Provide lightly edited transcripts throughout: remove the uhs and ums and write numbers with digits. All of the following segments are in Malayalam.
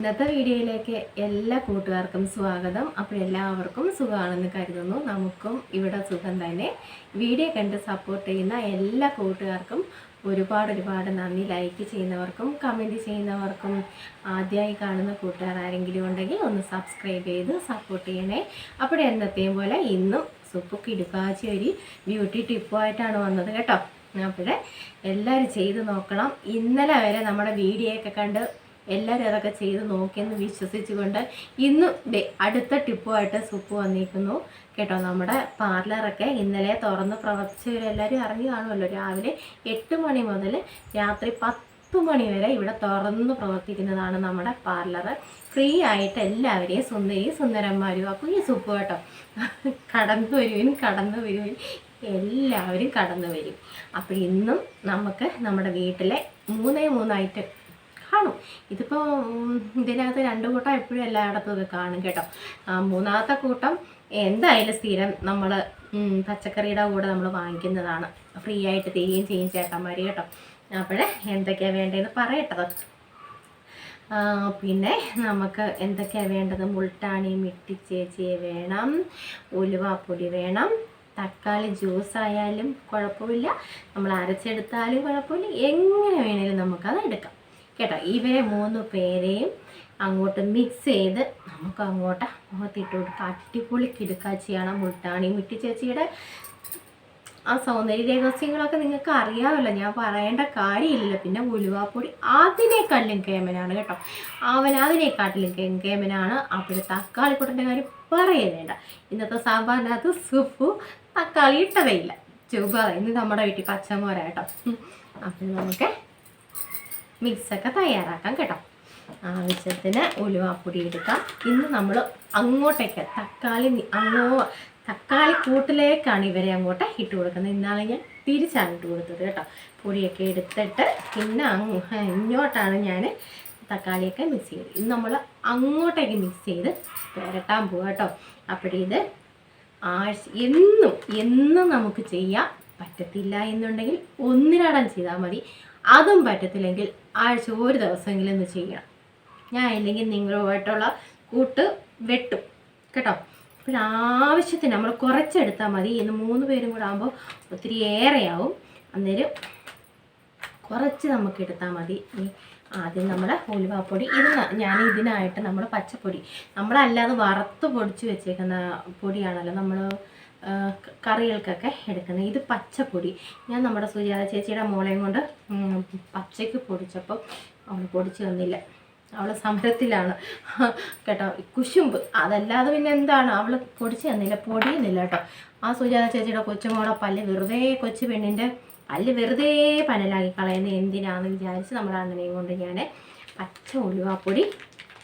ഇന്നത്തെ വീഡിയോയിലേക്ക് എല്ലാ കൂട്ടുകാർക്കും സ്വാഗതം. അപ്പോൾ എല്ലാവർക്കും സുഖമാണെന്ന് കരുതുന്നു. നമുക്കും ഇവിടെ സുഖം തന്നെ. വീഡിയോ കണ്ട് സപ്പോർട്ട് ചെയ്യുന്ന എല്ലാ കൂട്ടുകാർക്കും ഒരുപാട് നന്ദി. ലൈക്ക് ചെയ്യുന്നവർക്കും കമൻറ്റ് ചെയ്യുന്നവർക്കും ആദ്യമായി കാണുന്ന കൂട്ടുകാർ ആരെങ്കിലും ഉണ്ടെങ്കിൽ ഒന്ന് സബ്സ്ക്രൈബ് ചെയ്ത് സപ്പോർട്ട് ചെയ്യണേ. അപ്പോൾ എന്നത്തെയും പോലെ ഇന്നും സുപ്പ് കിടുക്കാച്ചി ഒരു ബ്യൂട്ടി ടിപ്പുമായിട്ടാണ് വന്നത് കേട്ടോ. അപ്പോൾ എല്ലാവരും ചെയ്ത് നോക്കണം. ഇന്നലെ വരെ നമ്മുടെ വീഡിയോ ഒക്കെ കണ്ട് എല്ലാവരും അതൊക്കെ ചെയ്ത് നോക്കിയെന്ന് വിശ്വസിച്ചുകൊണ്ട് ഇന്നും അടുത്ത ടിപ്പുമായിട്ട് സുപ്പ് വന്നിരിക്കുന്നു കേട്ടോ. നമ്മുടെ പാർലറൊക്കെ ഇന്നലെ തുറന്ന് പ്രവർത്തിച്ചവരെല്ലാവരും അറിഞ്ഞു കാണുമല്ലോ. രാവിലെ 8 മണി മുതൽ രാത്രി 10 മണി വരെ ഇവിടെ തുറന്ന് പ്രവർത്തിക്കുന്നതാണ് നമ്മുടെ പാർലർ. ഫ്രീ ആയിട്ട് എല്ലാവരെയും സുന്ദരന്മാരും അപ്പോൾ ഈ സുപ്പ് കേട്ടോ കടന്നു വരുവിൻ എല്ലാവരും കടന്നു വരും. അപ്പോൾ ഇന്നും നമുക്ക് നമ്മുടെ വീട്ടിലെ 3 ഐറ്റം കാണും. ഇതിപ്പോൾ ഇതിനകത്ത് 2 കൂട്ടം എപ്പോഴും എല്ലായിടത്തും ഒക്കെ കാണും കേട്ടോ. മൂന്നാമത്തെ കൂട്ടം എന്തായാലും സ്ഥിരം നമ്മൾ പച്ചക്കറിയുടെ കൂടെ നമ്മൾ വാങ്ങിക്കുന്നതാണ്. ഫ്രീ ആയിട്ട് തരികയും ചെയ്യും ചേട്ടന്മാർ കേട്ടോ. അപ്പോൾ എന്തൊക്കെയാണ് വേണ്ടതെന്ന് പറയട്ടത്. പിന്നെ നമുക്ക് എന്തൊക്കെയാണ് വേണ്ടത്? മുൾട്ടാണി മിട്ടി ചേച്ചിയെ വേണം, ഉലുവാപ്പൊടി വേണം, തക്കാളി ജ്യൂസ് ആയാലും കുഴപ്പമില്ല, നമ്മൾ അരച്ചെടുത്താലും കുഴപ്പമില്ല, എങ്ങനെ വേണേലും നമുക്കത് എടുക്കാം കേട്ടോ. ഇവരെ 3 പേരെയും അങ്ങോട്ട് മിക്സ് ചെയ്ത് നമുക്ക് അങ്ങോട്ട് മുഖത്തിട്ട് കൊടുക്കുക. അടിപൊളി കിടുക്കാച്ചിയാണ് മുൾട്ടാണി മിട്ടി ചേച്ചിയുടെ ആ സൗന്ദര്യ രഹസ്യങ്ങളൊക്കെ നിങ്ങൾക്ക് അറിയാമല്ലോ, ഞാൻ പറയേണ്ട കാര്യമില്ലല്ലോ. പിന്നെ ഉലുവാപ്പൊടി അതിനേക്കാട്ടിലും കേമനാണ് കേട്ടോ. അതിനേക്കാട്ടിലും കേമനാണ്. അപ്പോൾ തക്കാളിക്കൂട്ടൻ്റെ കാര്യം പറയുക വേണ്ട. ഇന്നത്തെ സാമ്പാറിനകത്ത് സുപ്പ് തക്കാളി ഇട്ടതേ ഇല്ല. ഇന്ന് നമ്മുടെ വീട്ടിൽ പച്ചമോര കേട്ടോ. അപ്പോൾ നമുക്ക് മിക്സൊക്കെ തയ്യാറാക്കാം കേട്ടോ. ആവശ്യത്തിന് ഉലുവാപ്പൊടി എടുക്കാം. ഇന്ന് നമ്മൾ അങ്ങോട്ടേക്ക് തക്കാളി കൂട്ടിലേക്കാണ് ഇവരെ അങ്ങോട്ട് ഇട്ട് കൊടുക്കുന്നത്. ഇന്നാളെ ഞാൻ തിരിച്ചാണ് ഇട്ട് കൊടുത്തത് കേട്ടോ. പൊടിയൊക്കെ എടുത്തിട്ട് പിന്നെ ഇങ്ങോട്ടാണ് ഞാൻ തക്കാളിയൊക്കെ മിക്സ് ചെയ്ത് ഇന്ന് നമ്മൾ അങ്ങോട്ടേക്ക് മിക്സ് ചെയ്ത് പുരട്ടാൻ പോവുക കേട്ടോ. അപ്പോഴിത് എന്നും നമുക്ക് ചെയ്യാം. പറ്റത്തില്ല എന്നുണ്ടെങ്കിൽ ഒന്നിനടം ചെയ്താൽ മതി. അതും പറ്റത്തില്ലെങ്കിൽ ആഴ്ച ഒരു ദിവസമെങ്കിലും ഒന്ന് ചെയ്യണം. ഞാൻ ഇല്ലെങ്കിൽ നിങ്ങളുമായിട്ടുള്ള കൂട്ട് വെട്ടും കേട്ടോ. അപ്പോൾ ആവശ്യത്തിന് നമ്മൾ കുറച്ചെടുത്താൽ മതി. ഇന്ന് 3 പേരും കൂടെ ആകുമ്പോൾ ഒത്തിരി ഏറെയാവും. അന്നേരം കുറച്ച് നമുക്ക് എടുത്താൽ മതി. ആദ്യം നമ്മൾ ഉലുവാപ്പൊടി ഞാൻ ഇതിനായിട്ട് നമ്മൾ പച്ചപ്പൊടി നമ്മളല്ലാതെ വറുത്ത് പൊടിച്ച് വെച്ചേക്കുന്ന പൊടിയാണല്ലോ നമ്മൾ കറികൾക്കൊക്കെ എടുക്കുന്നത്. ഇത് പച്ചപ്പൊടി ഞാൻ നമ്മുടെ സുജാത ചേച്ചിയുടെ മോളെയും കൊണ്ട് പച്ചയ്ക്ക് പൊടിച്ചപ്പോൾ അവൾ പൊടിച്ച് തന്നില്ല. അവൾ സമരത്തിലാണ് കേട്ടോ. കുശുമ്പ് അതല്ലാതെ പിന്നെ എന്താണ്, അവൾ പൊടിച്ച് തന്നില്ല, പൊടിയുന്നില്ല കേട്ടോ. ആ സുജാത ചേച്ചിയുടെ കൊച്ചുമോളെ കൊച്ചു പെണ്ണിൻ്റെ പല്ല് വെറുതെ പനലാക്കി കളയുന്നത് എന്തിനാണെന്ന് വിചാരിച്ച് നമ്മുടെ അണ്ണനെയും കൊണ്ട് ഞാൻ പച്ച ഉലുവാപ്പൊടി,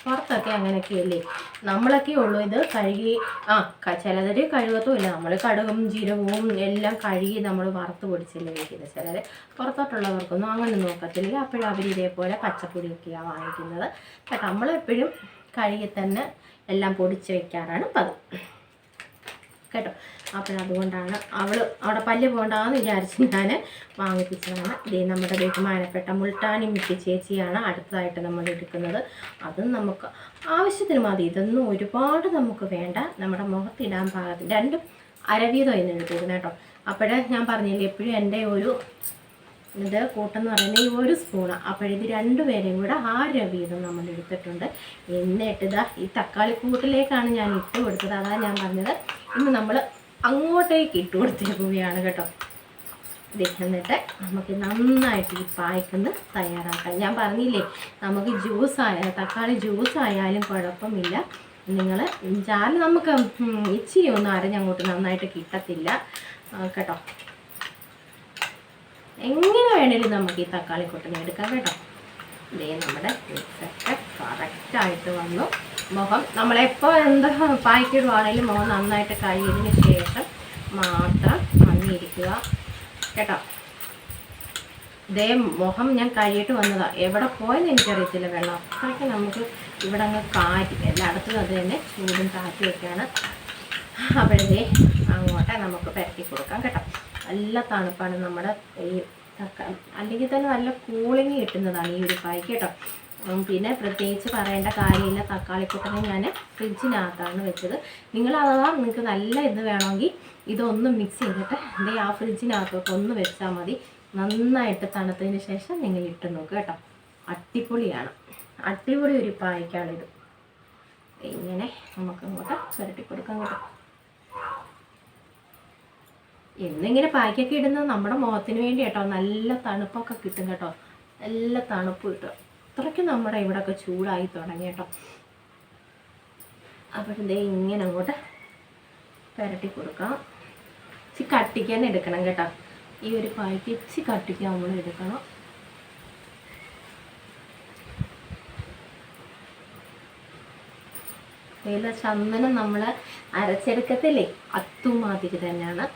പുറത്തൊക്കെ അങ്ങനെയൊക്കെയല്ലേ നമ്മളൊക്കെ ഉള്ളൂ ഇത് കഴുകി ചിലർ കഴുകത്തുമില്ല. നമ്മൾ കടുകും ജീരകവും എല്ലാം കഴുകി നമ്മൾ വറുത്ത് പൊടിച്ചല്ലേ വയ്ക്കുന്നത്. ചിലർ പുറത്തോട്ടുള്ളവർക്കൊന്നും അങ്ങനെ നോക്കത്തില്ല. അപ്പോഴും അവർ ഇതേപോലെ പച്ചപ്പൊടിയൊക്കെയാണ് വാങ്ങിക്കുന്നത് കേട്ടോ. നമ്മളെപ്പോഴും കഴുകി തന്നെ എല്ലാം പൊടിച്ച് വയ്ക്കാറാണ് പതിവ് കേട്ടോ. അപ്പോഴതുകൊണ്ടാണ് അവിടെ പല്ല് പോകണ്ടെന്ന് വിചാരിച്ച് ഞാൻ വാങ്ങിപ്പിച്ചതാണ്. ഇതേ നമ്മുടെ ബഹുമാനപ്പെട്ട മുൾട്ടാണി മിട്ടി ചേച്ചിയാണ് അടുത്തതായിട്ട് നമ്മൾ എടുക്കുന്നത്. അതും നമുക്ക് ആവശ്യത്തിന് മതി. ഇതൊന്നും ഒരുപാട് നമുക്ക് വേണ്ട. നമ്മുടെ മുഖത്തിടാൻ പാകത്തിന് 2 അരവീതം എന്ന് എടുത്തിരുന്നു കേട്ടോ. അപ്പോഴേ ഞാൻ പറഞ്ഞില്ലേ എപ്പോഴും എൻ്റെ ഒരു കൂട്ടെന്ന് പറയുന്നത് ഈ 1 സ്പൂണ്. അപ്പോഴിത് 2 പേരെയും കൂടെ 1/2 വീതം നമ്മൾ എടുത്തിട്ടുണ്ട്. എന്നിട്ട് ഈ തക്കാളി കൂട്ടിലേക്കാണ് ഞാൻ ഇട്ട് കൊടുത്തത്. അതാണ് ഞാൻ പറഞ്ഞത്. ഇന്ന് നമ്മൾ അങ്ങോട്ടേക്ക് ഇട്ട് കൊടുത്തിരിക്കുകയാണ് കേട്ടോ. എന്നിട്ട് നമുക്ക് നന്നായിട്ട് ഈ പായ്ക്കൊന്ന് തയ്യാറാക്കാം. ഞാൻ പറഞ്ഞില്ലേ നമുക്ക് തക്കാളി ജ്യൂസ് ആയാലും കുഴപ്പമില്ല. നിങ്ങൾ ജാറിൽ നമുക്ക് ഇച്ചിരി ഒന്നും അരഞ്ഞങ്ങോട്ട് നന്നായിട്ട് കിട്ടത്തില്ല കേട്ടോ. എങ്ങനെ വേണേലും നമുക്ക് ഈ തക്കാളി കൊട്ടിനെ എടുക്കാം കേട്ടോ. ഇതേ നമ്മുടെ മിക്സൊക്കെ കറക്റ്റായിട്ട് വന്നു. മുഖം നമ്മളെപ്പോൾ എന്താ പായ്ക്കിടുവാണെങ്കിലും മുഖം നന്നായിട്ട് കഴുകിയതിന് ശേഷം മാത്രം വന്നിരിക്കുക കേട്ടോ. ഇതേ മുഖം ഞാൻ കഴുകിയിട്ട് വന്നതാണ്. എവിടെ പോയെന്ന് എനിക്കറിയത്തില്ല. വെള്ളം അത്രയ്ക്ക് നമുക്ക് ഇവിടെ അങ്ങ് കാറ്റ് എല്ലായിടത്തും അത് തന്നെ ചൂടും കാറ്റുമൊക്കെയാണ്. അപ്പോഴേ അങ്ങോട്ട് നമുക്ക് പരത്തി കൊടുക്കാം കേട്ടോ. നല്ല തണുപ്പാണ് നമ്മുടെ ഈ അല്ലെങ്കിൽ തന്നെ നല്ല കൂളിങ് കിട്ടുന്നതാണ് ഈ ഒരു പായ്ക്ക് കേട്ടോ. പിന്നെ പ്രത്യേകിച്ച് പറയേണ്ട കാര്യമില്ല, തക്കാളിക്കൂട്ടനെ ഞാൻ ഫ്രിഡ്ജിനകത്താണ് വെച്ചത്. നിങ്ങൾ അഥവാ നിങ്ങൾക്ക് നല്ല ഇത് വേണമെങ്കിൽ ഇതൊന്ന് മിക്സ് ചെയ്തിട്ട് ആ ഫ്രിഡ്ജിനകത്തോട്ട് ഒന്ന് വെച്ചാൽ മതി. നന്നായിട്ട് തണുത്തതിന് ശേഷം നിങ്ങൾ ഇട്ട് നോക്കുക കേട്ടോ. അടിപൊളിയാണ്, അടിപൊളി ഒരു പായ്ക്കാണിത്. ഇങ്ങനെ നമുക്ക് അങ്ങോട്ട് പുരട്ടി കൊടുക്കാം കേട്ടോ. എന്നിങ്ങനെ പായ്ക്കൊക്കെ ഇടുന്നത് നമ്മുടെ മുഖത്തിന് വേണ്ടി കേട്ടോ. നല്ല തണുപ്പൊക്കെ കിട്ടും കേട്ടോ, നല്ല തണുപ്പ് കിട്ടും. അത്രയ്ക്ക് നമ്മുടെ ഇവിടെയൊക്കെ ചൂടായി തുടങ്ങി കേട്ടോ. അപ്പോഴേ ഇങ്ങനെ അങ്ങോട്ട് പുരട്ടി കൊടുക്കാം. ഇച്ചിരി കട്ടിക്കാൻ എടുക്കണം കേട്ടോ. ഈ ഒരു പായ്ക്ക് ഇച്ചിരി കട്ടിക്കാൻ നമ്മൾ എടുക്കണം. ഇതിലെ ചന്ദനം നമ്മൾ അരച്ചെടുക്കത്തില്ലേ, അതുമാതിരി തന്നെയാണ്.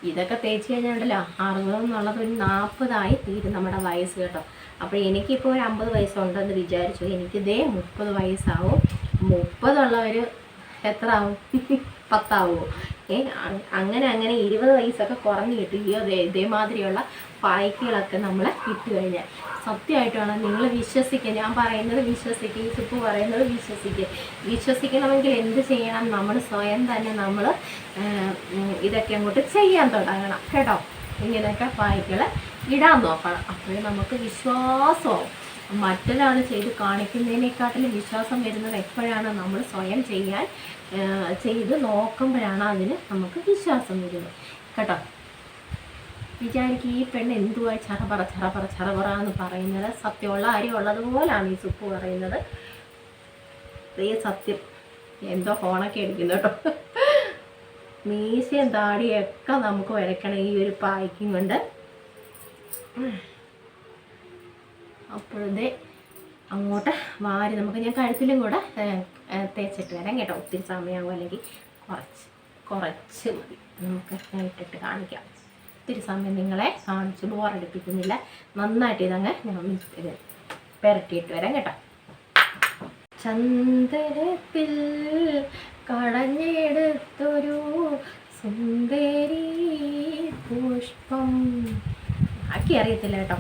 ഇതൊക്കെ തേച്ച് കഴിഞ്ഞാൽ 60 എന്നുള്ളത് ഒരു 40 തീരും നമ്മുടെ വയസ്സ് കേട്ടോ. അപ്പോൾ എനിക്കിപ്പോൾ ഒരു 50 വയസ്സുണ്ടെന്ന് വിചാരിച്ചു. എനിക്കിതേ 30 വയസ്സാവും. 30 ഉള്ളവർ എത്ര ആവും? 10 ആവുമോ? അങ്ങനെ 20 വയസ്സൊക്കെ കുറഞ്ഞ് കിട്ടുകയോ ഇതേമാതിരിയുള്ള പായ്ക്കുകളൊക്കെ നമ്മൾ ഇട്ട് കഴിഞ്ഞാൽ സത്യമായിട്ടാണ്. നിങ്ങൾ വിശ്വസിക്കുക, ഞാൻ പറയുന്നത് വിശ്വസിക്കുക, ഈ സുപ്പ് പറയുന്നത് വിശ്വസിക്കുക. വിശ്വസിക്കണമെങ്കിൽ എന്ത് ചെയ്യണം? നമ്മൾ സ്വയം തന്നെ നമ്മൾ ഇതൊക്കെ അങ്ങോട്ട് ചെയ്യാൻ തുടങ്ങണം കേട്ടോ. ഇങ്ങനെയൊക്കെ പായ്ക്കൾ ഇടാൻ നോക്കണം. അപ്പോഴേ നമുക്ക് വിശ്വാസമാവും. മറ്റൊരാൾ ചെയ്ത് കാണിക്കുന്നതിനേക്കാട്ടിലും വിശ്വാസം വരുന്നത് എപ്പോഴാണ്? നമ്മൾ സ്വയം ചെയ്ത് നോക്കുമ്പോഴാണ് അതിന് നമുക്ക് വിശ്വാസം വരുന്നത് കേട്ടോ. വിചാരിക്കും ഈ പെണ്ണ് എന്തുവായി ചറപറ എന്ന് പറയുന്നത്. സത്യമുള്ള കാര്യമുള്ളതുപോലാണ് ഈ സുപ്പ് പറയുന്നത്. ഈ സത്യം എന്തോ ഫോണൊക്കെ അടിക്കുന്നു കേട്ടോ. മീശയും താടിയൊക്കെ നമുക്ക് വരയ്ക്കണം ഈ ഒരു പായ്ക്കും കൊണ്ട്. അപ്പോഴേ അങ്ങോട്ട് വാരി നമുക്ക് ഞാൻ കഴുത്തിലും കൂടെ തേച്ചിട്ട് വരാം കേട്ടോ. ഒത്തിരി സമയമാകും, അല്ലെങ്കിൽ കുറച്ച് മതി. നമുക്ക് ഇട്ടിട്ട് കാണിക്കാം. ഒത്തിരി സമയം നിങ്ങളെ കാണിച്ച് ബോറടിപ്പിക്കുന്നില്ല. നന്നായിട്ട് ഇതങ്ങ് ഞാൻ പുരട്ടിയിട്ട് വരാം കേട്ടോ. ചന്ദനത്തിൽ കടഞ്ഞെടുത്തൊരു സുന്ദരി പുഷ്പം, ആക്കി അറിയത്തില്ല കേട്ടോ.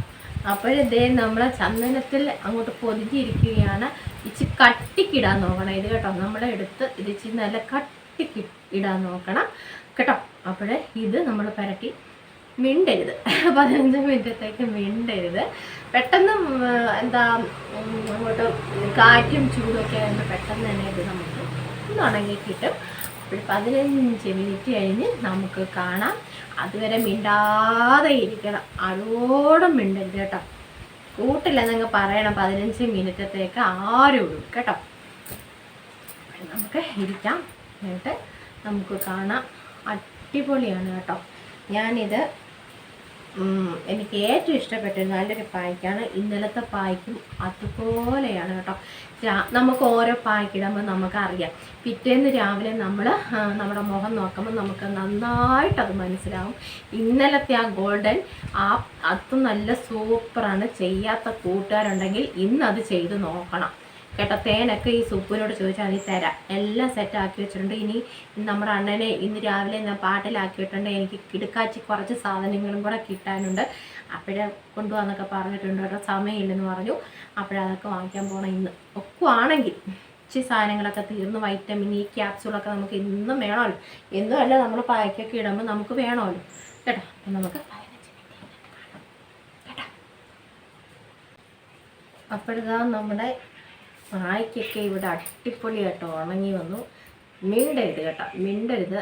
അപ്പോഴിതേ നമ്മളെ ചന്ദനത്തിൽ അങ്ങോട്ട് പൊതിഞ്ഞിരിക്കുകയാണ്. ഇച്ചിരി കട്ടിക്കിടാൻ നോക്കണം ഇത് കേട്ടോ. നമ്മളെ എടുത്ത് ഇത് ഇച്ചിരി നല്ല കട്ടിക്ക് ഇടാൻ നോക്കണം കേട്ടോ. അപ്പോഴേ ഇത് നമ്മൾ പുരട്ടി മിണ്ടരുത്. 15 മിനിറ്റത്തേക്ക് മിണ്ടരുത്. പെട്ടെന്ന് അങ്ങോട്ട് കാറ്റും ചൂടൊക്കെ ആകുമ്പോൾ പെട്ടെന്ന് തന്നെ ഇത് നമുക്ക് ഒന്ന് ഉണങ്ങി കിട്ടും. അപ്പോൾ 15 മിനിറ്റ് കഴിഞ്ഞ് നമുക്ക് കാണാം. അതുവരെ മിണ്ടാതെ ഇരിക്കണം, അതോടെ മിണ്ടരുത് കേട്ടോ. കൂട്ടില്ലെന്നങ്ങ് പറയണം. 15 മിനിറ്റത്തേക്ക് ആരും ഇടും കേട്ടോ. നമുക്ക് ഇരിക്കാം, എന്നിട്ട് നമുക്ക് കാണാം. അടിപൊളിയാണ് കേട്ടോ. ഞാനിത് എനിക്ക് ഏറ്റവും ഇഷ്ടപ്പെട്ട നല്ലൊരു പായ്ക്കാണ്. ഇന്നലത്തെ പായ്ക്കും അതുപോലെയാണ് കേട്ടോ. നമുക്ക് ഓരോ പായ്ക്കിടുമ്പോൾ നമുക്കറിയാം. പിറ്റേന്ന് രാവിലെ നമ്മുടെ മുഖം നോക്കുമ്പോൾ നമുക്ക് നന്നായിട്ടത് മനസ്സിലാവും. ഇന്നലത്തെ ആ ഗോൾഡൻ അത് നല്ല സൂപ്പറാണ്. ചെയ്യാത്ത കൂട്ടുകാരുണ്ടെങ്കിൽ ഇന്നത് ചെയ്ത് നോക്കണം കേട്ടോ. തേനൊക്കെ ഈ സുപ്പിനോട് ചോദിച്ചാൽ മതി, തരാം. എല്ലാം സെറ്റാക്കി വെച്ചിട്ടുണ്ട്. ഇനി നമ്മുടെ അണ്ണനെ ഇന്ന് രാവിലെ ഞാൻ പാട്ടിലാക്കിയിട്ടുണ്ട്. എനിക്ക് കിടക്കാച്ചി കുറച്ച് സാധനങ്ങളും കൂടെ കിട്ടാനുണ്ട്. അപ്പോഴേ കൊണ്ടുപോകാന്നൊക്കെ പറഞ്ഞിട്ടുണ്ട് കേട്ടോ. സമയമില്ലെന്ന് പറഞ്ഞു. അപ്പോഴതൊക്കെ വാങ്ങിക്കാൻ പോകണം ഇന്ന്. ഒക്കുവാണെങ്കിൽ ഇച്ചിരി സാധനങ്ങളൊക്കെ തീർന്ന് വൈറ്റമിൻ ഈ ക്യാപ്സ്യൂളൊക്കെ നമുക്ക് ഇന്നും വേണമല്ലോ. എന്നും അല്ല, നമ്മൾ പായ്ക്കൊക്കെ ഇടുമ്പോൾ നമുക്ക് വേണമല്ലോ കേട്ടോ. അപ്പം നമുക്ക് 15 മിനിറ്റ് കേട്ടോ. അപ്പോഴിതാ നമ്മുടെ പായ്ക്കൊക്കെ ഇവിടെ അടിപൊളിയായിട്ട് ഉണങ്ങി വന്നു. മിണ്ടരുത് കേട്ടോ, മിണ്ടരുത്.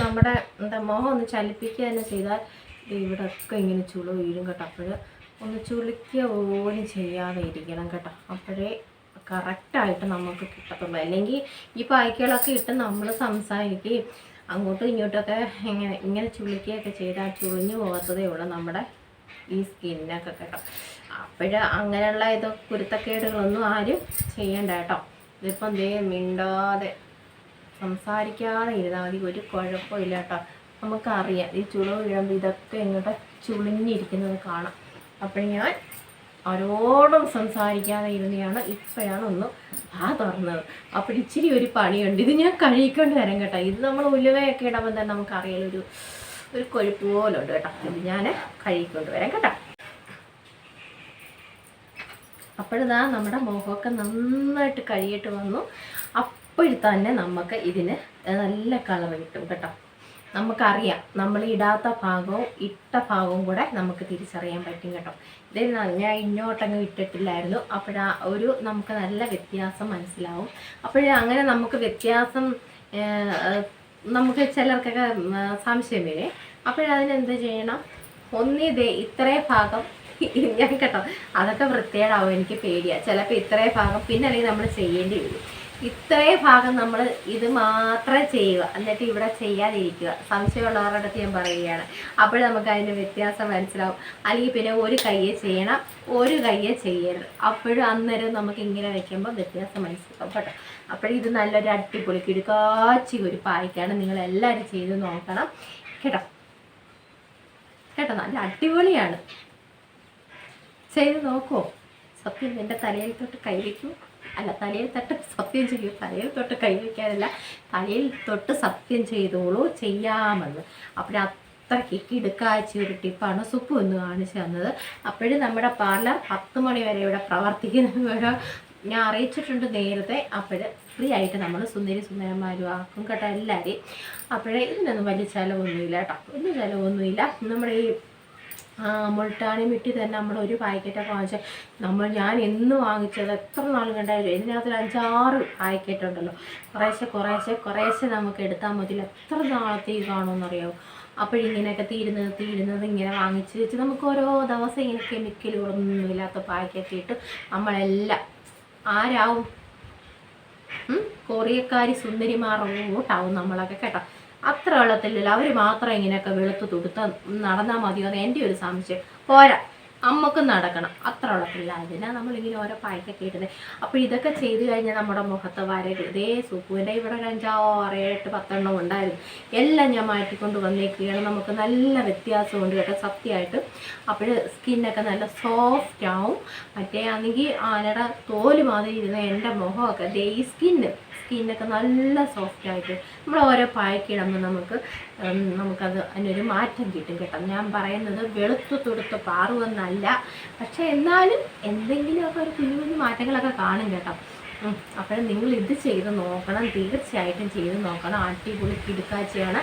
നമ്മുടെ മുഖം ഒന്ന് ചലിപ്പിക്കുക തന്നെ ചെയ്താൽ ഇവിടെയൊക്കെ ഇങ്ങനെ ചുള വീഴും കേട്ടോ. അപ്പോൾ ഒന്ന് ചുളിക്കുക പോലും ചെയ്യാതെ ഇരിക്കണം കേട്ടോ. അപ്പോഴേ കറക്റ്റായിട്ട് നമുക്ക് കിട്ടത്തുള്ളൂ. അല്ലെങ്കിൽ ഈ പായ്ക്കുകളൊക്കെ ഇട്ട് നമ്മൾ സംസാരിക്കുകയും അങ്ങോട്ടും ഇങ്ങോട്ടൊക്കെ ഇങ്ങനെ ചുളിക്കുകയൊക്കെ ചെയ്താൽ ചുളിഞ്ഞു പോകാത്തതേ ഉള്ളൂ നമ്മുടെ ഈ സ്കിന്നൊക്കെ കേട്ടോ. അങ്ങനെയുള്ള കുരുത്തക്കേടുകളൊന്നും ആരും ചെയ്യണ്ട കേട്ടോ. ഇതിപ്പം മിണ്ടാതെ സംസാരിക്കാതെ ഇരുന്നാൽ മതി, ഒരു കുഴപ്പമില്ല കേട്ടോ. നമുക്കറിയാം ഈ ചുളിവ് വീഴുമ്പോൾ ഇതൊക്കെ ഇങ്ങോട്ട് ചുളിഞ്ഞിരിക്കുന്നത് കാണാം. അപ്പോൾ ഞാൻ ആരോടും സംസാരിക്കാതെ ഇരുന്നെയാണ് ഇപ്പോഴാണ് ഒന്ന് തുറന്നത്. അപ്പോൾ ഇച്ചിരി ഒരു പണിയുണ്ട്. ഇത് ഞാൻ കഴുകിക്കൊണ്ട് വരാം കേട്ടോ. ഇത് നമ്മൾ ഉലുവയൊക്കെ ഇടുമ്പോൾ തന്നെ നമുക്കറിയാലോ ഒരു കൊഴുപ്പ് പോലുണ്ട് കേട്ടോ. ഇത് ഞാൻ കഴുകിക്കൊണ്ട് വരാം കേട്ടോ. അപ്പോഴിതാ നമ്മുടെ മുഖമൊക്കെ നന്നായിട്ട് കഴുകിയിട്ട് വന്നു. അപ്പോഴും തന്നെ നമുക്ക് ഇതിന് നല്ല കളർ കിട്ടും കേട്ടോ. നമുക്കറിയാം നമ്മൾ ഇടാത്ത ഭാഗവും ഇട്ട ഭാഗവും കൂടെ നമുക്ക് തിരിച്ചറിയാൻ പറ്റും കേട്ടോ. ഇതിൽ ഞാൻ ഇങ്ങോട്ടങ്ങ് ഇട്ടിട്ടില്ലായിരുന്നു. അപ്പോഴാ നമുക്ക് നല്ല വ്യത്യാസം മനസ്സിലാവും. അങ്ങനെ നമുക്ക് വ്യത്യാസം നമുക്ക് ചിലർക്കൊക്കെ സംശയം വരെ. അപ്പോഴതിനെന്ത് ചെയ്യണം, ഒന്നിതേ ഇത്രേ ഭാഗം ഞാൻ കേട്ടോ, അതൊക്കെ വൃത്തികേടാവും, എനിക്ക് പേടിയാണ്. ചിലപ്പോൾ ഇത്രേ ഭാഗം പിന്നെ അല്ലെങ്കിൽ നമ്മൾ ചെയ്യേണ്ടി വരും. ഇത്രേ ഭാഗം നമ്മൾ ഇത് മാത്രം ചെയ്യുക, എന്നിട്ട് ഇവിടെ ചെയ്യാതിരിക്കുക. സംശയമുള്ളവരുടെ അടുത്ത് ഞാൻ പറയുകയാണ്. അപ്പോൾ നമുക്ക് അതിൻ്റെ വ്യത്യാസം മനസ്സിലാവും. അല്ലെങ്കിൽ പിന്നെ ഒരു കയ്യെ ചെയ്യണം, ഒരു കയ്യെ ചെയ്യരുത്. അപ്പോഴും അന്നേരം നമുക്ക് ഇങ്ങനെ വയ്ക്കുമ്പോൾ വ്യത്യാസം മനസ്സിലാവും കേട്ടോ. അപ്പോഴിത് നല്ലൊരു അടിപൊളി കിടുക്കാച്ചി ഒരു പായ്ക്കാണ്. നിങ്ങളെല്ലാവരും ചെയ്ത് നോക്കണം കേട്ടോ. നല്ല അടിപൊളിയാണ്, ചെയ്ത് നോക്കുമോ? സത്യം എൻ്റെ തലയിൽ തൊട്ട് കൈവയ്ക്കൂ, അല്ല തലയിൽ തൊട്ട് സത്യം ചെയ്യൂ, തലയിൽ തൊട്ട് കൈവയ്ക്കാനല്ല, തലയിൽ തൊട്ട് സത്യം ചെയ്തോളൂ ചെയ്യാമെന്ന്. അത്രയ്ക്ക് കിടുക്കാഴ്ച ഒരു ടിപ്പാണ് സുപ്പു എന്ന് കാണിച്ചു തന്നത്. അപ്പോഴും നമ്മുടെ പാർലർ 10 മണി വരെ ഇവിടെ പ്രവർത്തിക്കുന്ന ഞാൻ അറിയിച്ചിട്ടുണ്ട് നേരത്തെ. ഫ്രീ ആയിട്ട് നമ്മൾ സുന്ദരന്മാരും ആക്കും കേട്ടോ എല്ലാവരെയും. ഇതിനൊന്നും വലിയ ചിലവൊന്നുമില്ല കേട്ടോ, വലിയ ചിലവൊന്നുമില്ല. നമ്മുടെ ഈ മുൾട്ടാണി മിട്ടി തന്നെ നമ്മൾ ഒരു പാക്കറ്റൊക്കെ വാങ്ങിച്ചാൽ ഞാൻ എന്ന് വാങ്ങിച്ചത് എത്ര നാൾ കണ്ടായാലും ഇതിനകത്തൊരു 5-6 പാക്കറ്റ് ഉണ്ടല്ലോ. കുറേശ്ശെ നമുക്ക് എടുത്താൽ മതി. എത്ര നാളത്തേക്ക് കാണുമെന്നറിയാമോ? അപ്പോഴിങ്ങനെയൊക്കെ തീരുന്നത് ഇങ്ങനെ വാങ്ങിച്ച് വെച്ച് നമുക്ക് ഓരോ ദിവസം ഇങ്ങനെ കെമിക്കലുകളൊന്നും ഇല്ലാത്ത പാക്കറ്റ് ഇട്ട് നമ്മളെല്ലാം ആരാവും? കൊറിയക്കാരി സുന്ദരിമാരോട്ടാവും നമ്മളൊക്കെ കേട്ടോ. അത്ര വെള്ളത്തിലല്ല, അവർ മാത്രം ഇങ്ങനെയൊക്കെ വെളുത്ത് തുടുത്ത നടന്നാൽ മതിയോ എന്ന് എൻ്റെ ഒരു സംശയം. പോരാ, അമ്മക്കും നടക്കണം. അത്ര വെള്ളത്തില്ല, അതിനാ നമ്മളിങ്ങനെ ഓരോ പായ്ക്കൊക്കെ ഇടുന്നത്. അപ്പോൾ ഇതൊക്കെ ചെയ്ത് കഴിഞ്ഞാൽ നമ്മുടെ മുഖത്ത് വരരുത്. ഇതേ സൂപ്പുവിൻ്റെ ഇവിടെ ഒരു 5, 6, 7, 10 ഉണ്ടായിരുന്നു. എല്ലാം ഞാൻ മാറ്റിക്കൊണ്ട് വന്നേക്കുകയാണ്. നമുക്ക് നല്ല വ്യത്യാസമുണ്ട് കേട്ടോ സത്യമായിട്ട്. സ്കിന്നൊക്കെ നല്ല സോഫ്റ്റ് ആവും. ആണെങ്കിൽ ആനയുടെ തോല് മാതിരി ഇരുന്ന എൻ്റെ മുഖമൊക്കെ ഈ സ്കിന്നൊക്കെ നല്ല സോഫ്റ്റ് ആയിട്ട് നമ്മൾ ഓരോ പായ്ക്കിടുമ്പോൾ നമുക്കത് അതിനൊരു മാറ്റം കിട്ടും കേട്ടോ. ഞാൻ പറയുന്നത് വെളുത്തു തുടുത്ത് പാറുവെന്നല്ല, പക്ഷെ എന്നാലും എന്തെങ്കിലുമൊക്കെ ഒരു കുഞ്ഞു മാറ്റങ്ങളൊക്കെ കാണും കേട്ടോ. നിങ്ങൾ ഇത് ചെയ്ത് നോക്കണം, തീർച്ചയായിട്ടും ചെയ്ത് നോക്കണം. അടിപൊളി കിടുക്കാഴ്ചയാണ്.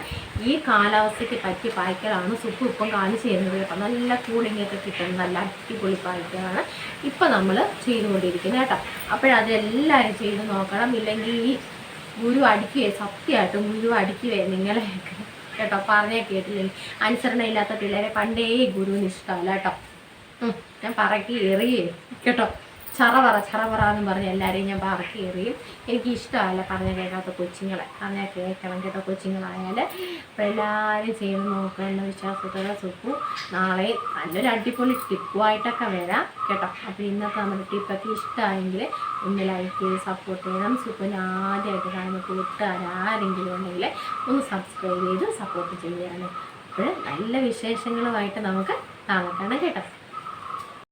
ഈ കാലാവസ്ഥയ്ക്ക് പറ്റിയ പായ്ക്കലാണ് സുപ്പ് ഇപ്പം കാണിച്ചു തരുന്നത് കേട്ടോ. നല്ല കൂളിങ്ങൊക്കെ കിട്ടുന്ന നല്ല അടിപൊളി പായ്ക്കലാണ് ഇപ്പം നമ്മൾ ചെയ്തുകൊണ്ടിരിക്കുന്നത് കേട്ടോ. അതെല്ലാവരും ചെയ്ത് നോക്കണം. ഇല്ലെങ്കിൽ ഈ ഗുരു അടിക്കുകയെ, സത്യമായിട്ടും ഗുരു അടിക്കുകയെ നിങ്ങളെ കേട്ടോ. പറഞ്ഞേ കേട്ടില്ലെങ്കിൽ അനുസരണയില്ലാത്ത പിള്ളേരെ പണ്ടേ ഗുരുവിന് ഇഷ്ടമല്ല കേട്ടോ. ഞാൻ പറക്കി എറിയേ കേട്ടോ. ചറവറ എന്ന് പറഞ്ഞ് എല്ലാവരെയും ഞാൻ പറക്കി എറിയും. എനിക്ക് ഇഷ്ടമല്ല പറഞ്ഞ കേൾക്കാത്ത കൊച്ചുങ്ങളെ. പറഞ്ഞാൽ കേൾക്കണം കേട്ടോ കൊച്ചുങ്ങളായാൽ. എല്ലാവരും ചെയ്ത് നോക്കുന്ന വിശ്വാസത്തോടെ സുപ്പു നാളെ നല്ലൊരു അടിപൊളി ടിപ്പുമായിട്ടൊക്കെ വരാം കേട്ടോ. ഇന്നത്തെ നമ്മുടെ ടിപ്പൊക്കെ ഇഷ്ടമായെങ്കിൽ ഒന്ന് ലൈക്ക് ചെയ്ത് സപ്പോർട്ട് ചെയ്യണം. സുപ്പുവിന് ആദ്യമായിട്ട് കാണുന്ന കൂട്ടുകാരാരെങ്കിലും ഉണ്ടെങ്കിൽ ഒന്ന് സബ്സ്ക്രൈബ് ചെയ്ത് സപ്പോർട്ട് ചെയ്യുകയാണ്. നല്ല വിശേഷങ്ങളുമായിട്ട് നമുക്ക് നാളെ കാണാം കേട്ടോ.